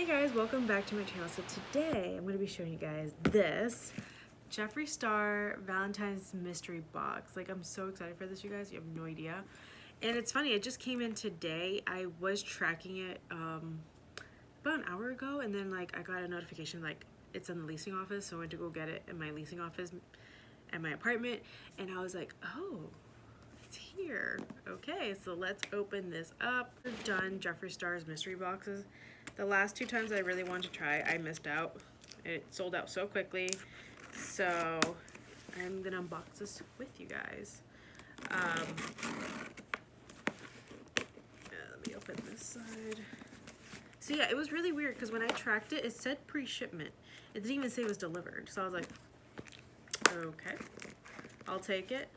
Hey guys, welcome back to my channel. So today I'm going to be showing you guys this Jeffree Star Valentine's mystery box. Like, I'm so excited for this, you guys. You have no idea. And it's funny, it just came in today. I was tracking it about an hour ago, and then like I got a notification like it's in the leasing office, so I went to go get it in my leasing office at my apartment, and I was like, oh, it's here. Okay, so let's open this up. We've done Jeffree Star's mystery boxes. The last two times I really wanted to try, I missed out. It sold out so quickly. So I'm gonna unbox this with you guys. Let me open this side. So yeah, it was really weird because when I tracked it, it said pre-shipment. It didn't even say it was delivered. So I was like, okay, I'll take it.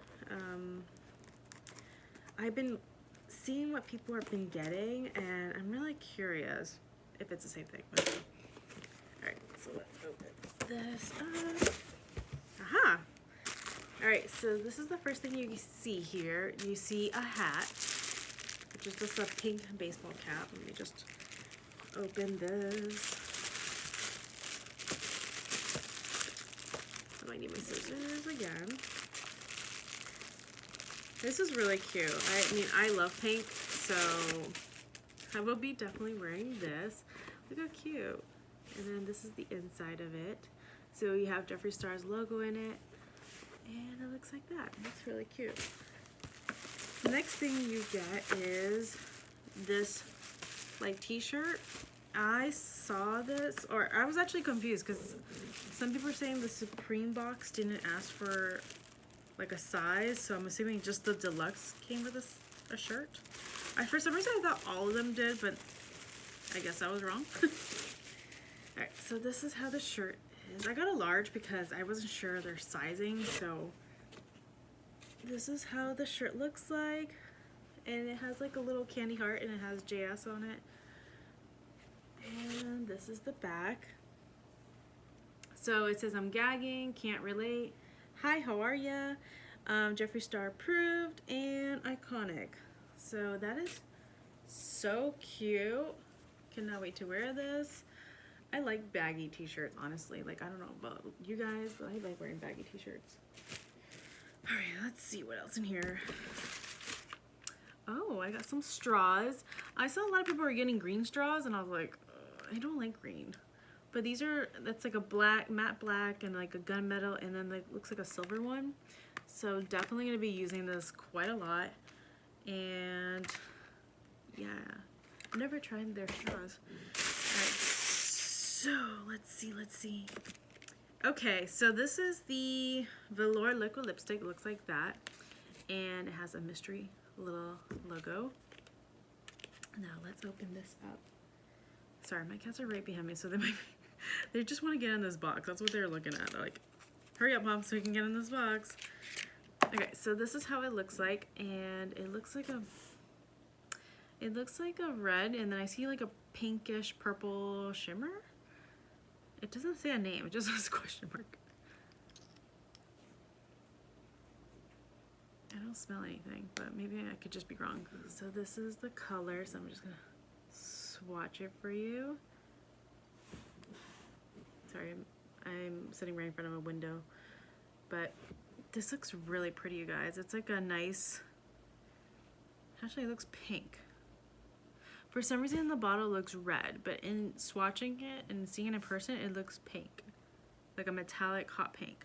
I've been seeing what people have been getting, and I'm really curious if it's the same thing. Alright, so let's open this up. Aha! Alright, so this is the first thing you see here. You see a hat, which is just a pink baseball cap. Let me just open this. I might need my scissors again. This is really cute. I mean, I love pink, so I will be definitely wearing this. Look how cute. And then this is the inside of it. So you have Jeffree Star's logo in it, and it looks like that. It's really cute. The next thing you get is this like t-shirt. I saw this, or I was actually confused because some people are saying the Supreme box didn't ask for like a size, so I'm assuming just the Deluxe came with a shirt. For some reason I thought all of them did, but I guess I was wrong. Alright, so this is how the shirt is. I got a large because I wasn't sure their sizing, so this is how the shirt looks like. And it has like a little candy heart, and it has JS on it. And this is the back. So it says, I'm gagging, can't relate. Hi, how are ya? Jeffree Star approved and iconic. So that is so cute. Cannot wait to wear this. I like baggy t-shirts, honestly. Like, I don't know about you guys, but I like wearing baggy t-shirts. Alright, let's see what else in here. Oh, I got some straws. I saw a lot of people were getting green straws, and I was like, I don't like green. But these are, that's like a black, matte black, and like a gunmetal, and then like looks like a silver one. So definitely gonna be using this quite a lot. And yeah, I've never tried their straws. Alright, so let's see. Okay, so this is the velour liquid lipstick. It looks like that. And it has a mystery little logo. Now let's open this up. Sorry, my cats are right behind me, so they just want to get in this box. That's what they're looking at. They're like, hurry up, Mom, so we can get in this box. Okay, so this is how it looks like, and it looks like a red, and then I see like a pinkish purple shimmer. It doesn't say a name, it just says question mark. I don't smell anything, but maybe I could just be wrong. So this is the color, so I'm just gonna swatch it for you. Sorry, I'm sitting right in front of a window, but this looks really pretty, you guys. It's like a nice, actually it looks pink. For some reason the bottle looks red, but in swatching it and seeing it in person, it looks pink. Like a metallic hot pink.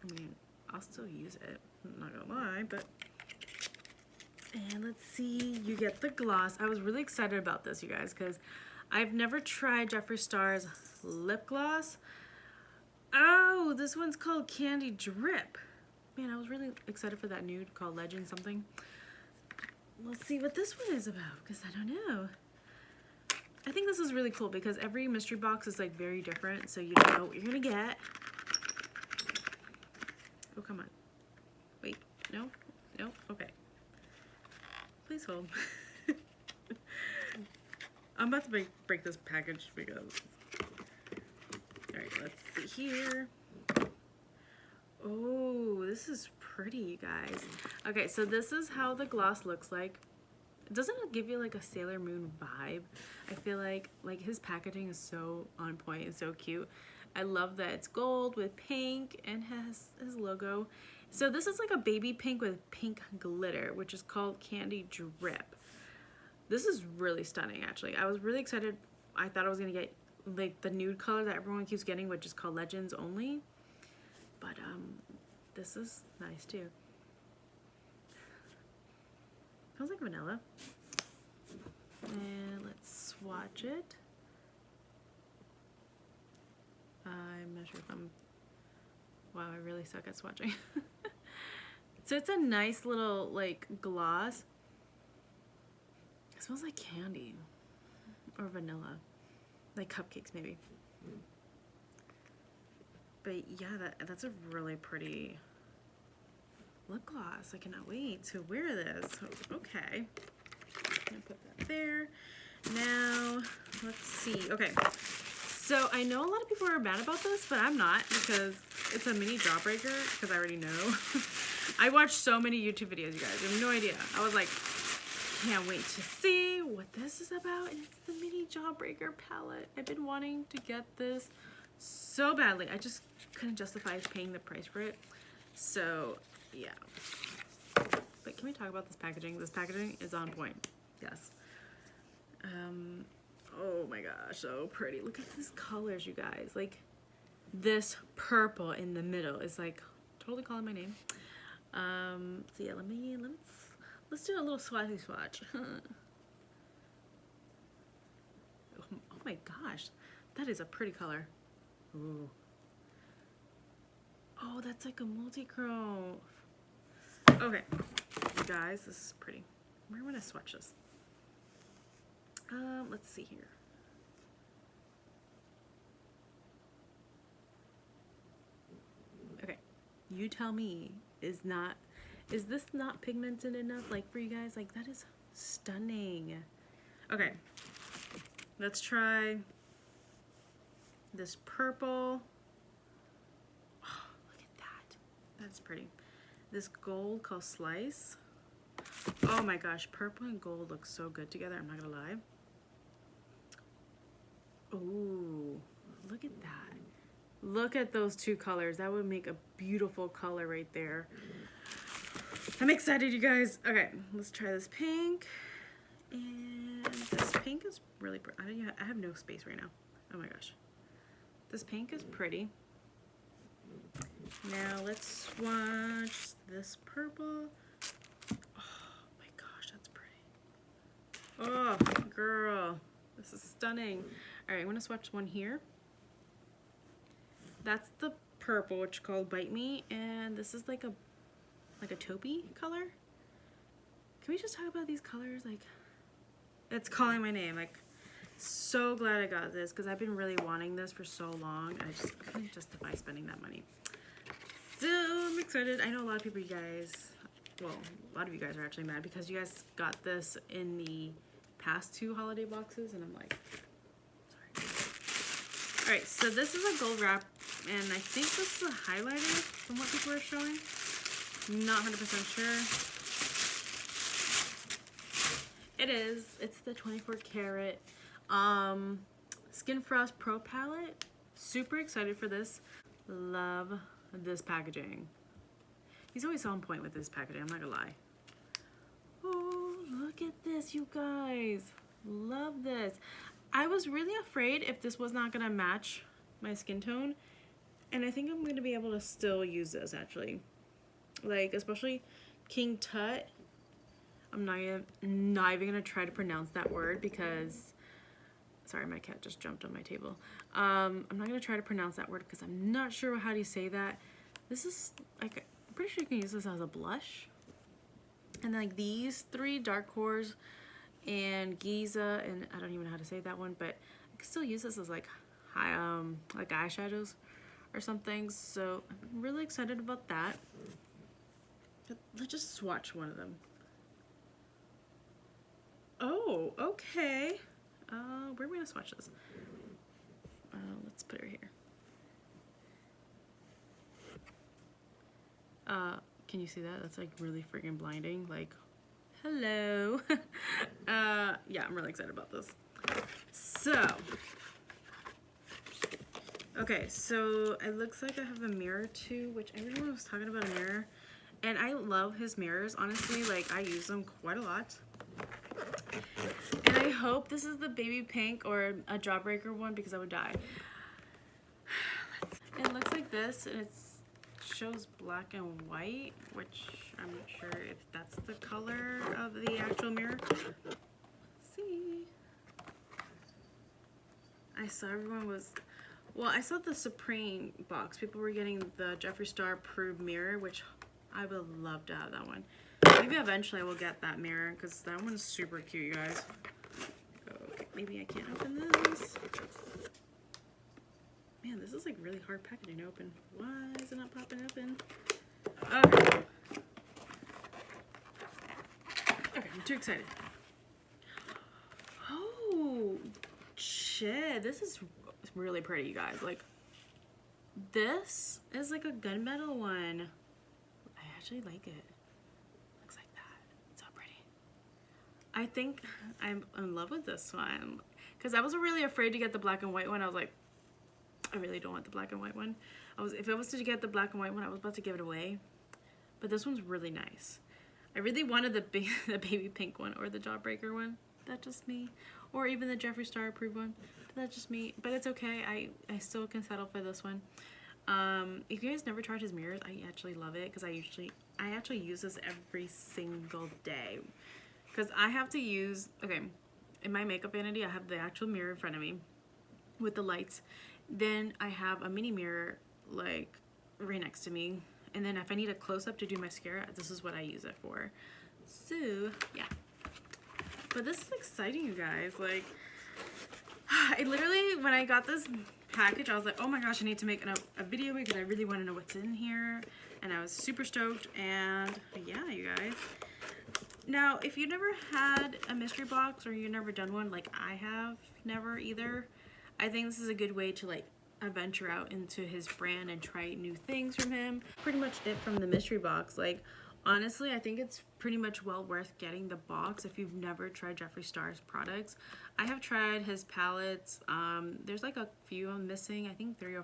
I mean, I'll still use it, I'm not gonna lie, but. And let's see, you get the gloss. I was really excited about this, you guys, because I've never tried Jeffree Star's lip gloss. Oh, this one's called Candy Drip. Man, I was really excited for that nude called Legend something. Let's see what this one is about, because I don't know. I think this is really cool because every mystery box is like very different, so you don't know what you're gonna get. Oh, come on. Wait, no, okay. Please hold. I'm about to break this package because... Alright, let's see here. Oh, this is pretty, you guys. Okay, so this is how the gloss looks like. doesn't it give you like a Sailor Moon vibe? I feel like his packaging is so on point and so cute. I love that it's gold with pink and has his logo. So this is like a baby pink with pink glitter, which is called Candy Drip. This is really stunning, actually. I was really excited. I thought I was gonna get like the nude color that everyone keeps getting, which is called Legends Only. But this is nice too. Smells like vanilla. And let's swatch it. I'm not sure if I'm... Wow, I really suck at swatching. So it's a nice little like gloss. It smells like candy or vanilla, like cupcakes maybe. But yeah, that's a really pretty lip gloss. I cannot wait to wear this. Okay, I'm gonna put that there. Now let's see. Okay, so I know a lot of people are mad about this, but I'm not, because it's a mini jawbreaker, because I already know. I watched so many YouTube videos, you guys. I have no idea. I was like, can't wait to see what this is about. And it's the mini jawbreaker palette. I've been wanting to get this so badly. I just couldn't justify paying the price for it. So yeah. But can we talk about this packaging? This packaging is on point. Yes. Oh my gosh, so pretty. Look at these colors, you guys. Like this purple in the middle is like totally calling my name. So yeah, let's do a little swatchy swatch. Oh my gosh, that is a pretty color. Ooh. Oh, that's like a multi-chrome. Okay, you guys, this is pretty. Where am I gonna swatch this? Let's see here. Okay, you tell me, is this not pigmented enough, like, for you guys? Like, that is stunning. Okay, let's try this purple. Oh, look at that. That's pretty. This gold called Slice. Oh my gosh, purple and gold look so good together, I'm not gonna lie. Ooh, look at that. Look at those two colors. That would make a beautiful color right there. I'm excited, you guys. Okay, let's try this pink. And this pink is really pretty. I have no space right now. Oh my gosh. This pink is pretty. Now let's swatch this purple. Oh my gosh, that's pretty. Oh, girl. This is stunning. All right, I'm gonna swatch one here. That's the purple, which is called Bite Me, and this is like a taupey color. Can we just talk about these colors? Like, it's calling my name. Like, so glad I got this, because I've been really wanting this for so long. I just couldn't justify spending that money. So I'm excited. I know a lot of people, you guys, well, a lot of you guys are actually mad because you guys got this in the past 2 holiday boxes, and I'm like, sorry. All right, so this is a gold wrap, and I think this is a highlighter from what people are showing. Not 100% sure. It is. It's the 24 karat Skin Frost Pro palette. Super excited for this. Love this packaging. He's always on point with this packaging, I'm not gonna lie. Oh, look at this, you guys. Love this. I was really afraid if this was not gonna match my skin tone, and I think I'm gonna be able to still use this, actually. Like, especially King Tut. I'm not even gonna try to pronounce that word because, sorry, my cat just jumped on my table. I'm not gonna try to pronounce that word because I'm not sure how to say that. This is, like, I'm pretty sure you can use this as a blush. And then, like, these 3 dark cores and Giza, and I don't even know how to say that one, but I can still use this as like eyeshadows or something. So I'm really excited about that. Let's just swatch one of them. Oh, okay. Where are we gonna swatch this? Let's put her here. Can you see that? That's like really freaking blinding. Like, Hello. Yeah, I'm really excited about this. So, okay, so it looks like I have a mirror too, which everyone was talking about a mirror. And I love his mirrors, honestly. Like, I use them quite a lot. And I hope this is the baby pink or a jawbreaker one because I would die. It looks like this, and it shows black and white, which I'm not sure if that's the color of the actual mirror. Let's see. I saw everyone was, well, I saw the Supreme box. People were getting the Jeffree Star approved mirror, which I would love to have that one. Maybe eventually I will get that mirror because that one's super cute, you guys. Okay, maybe I can't open this. Man, this is like really hard packaging to open. Why is it not popping open? Okay. Okay, I'm too excited. Oh, shit. This is really pretty, you guys. Like, this is like a gunmetal one. I actually like it. Looks like that. It's so pretty. I think I'm in love with this one. Because I was really afraid to get the black and white one. I was like, I really don't want the black and white one. If I was to get the black and white one, I was about to give it away. But this one's really nice. I really wanted the baby pink one or the jawbreaker one. That's just me. Or even the Jeffree Star approved one. That's just me. But it's okay. I still can settle for this one. If you guys never tried his mirrors, I actually love it because I actually use this every single day. Because I have to use, okay, in my makeup vanity, I have the actual mirror in front of me with the lights. Then I have a mini mirror like right next to me, and then if I need a close-up to do mascara, this is what I use it for. So yeah, but this is exciting, you guys. Like, I literally, when I got this package, I was like, oh my gosh, I need to make a video because I really want to know what's in here, and I was super stoked. And yeah, you guys, now if you never had a mystery box or you've never done one, like I have never either, I think this is a good way to like venture out into his brand and try new things from him. Pretty much it from the mystery box. Like, honestly, I think it's pretty much well worth getting the box if you've never tried Jeffree Star's products. I have tried his palettes. There's like a few I'm missing. I think three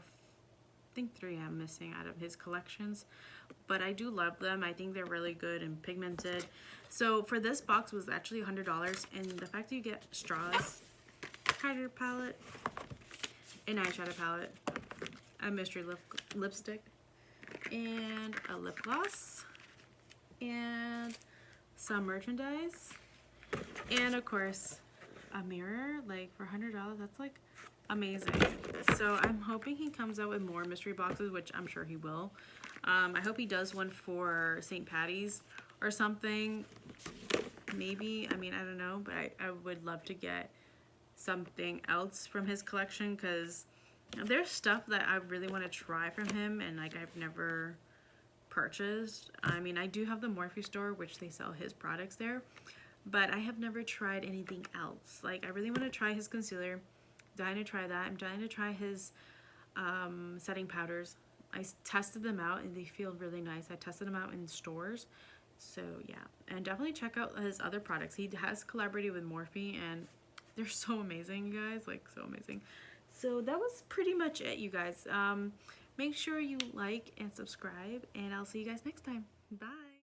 I'm missing out of his collections, but I do love them. I think they're really good and pigmented. So for this box was actually $100, and the fact that you get straws, highlighter palette, an eyeshadow palette, a mystery lipstick, and a lip gloss, and some merchandise, and of course a mirror. Like, for $100, that's like amazing. So I'm hoping he comes out with more mystery boxes, which I'm sure he will. I hope he does one for St. Patty's or something, maybe. I mean, I don't know, but I would love to get something else from his collection because there's stuff that I really want to try from him and like I've never purchased. I mean, I do have the Morphe store, which they sell his products there, but I have never tried anything else. Like, I really want to try his concealer. I'm dying to try that. I'm dying to try his setting powders. I tested them out and they feel really nice. I tested them out in stores. So yeah, and definitely check out his other products. He has collaborated with Morphe and they're so amazing, you guys, like so amazing. So that was pretty much it, you guys. Make sure you like and subscribe, and I'll see you guys next time. Bye.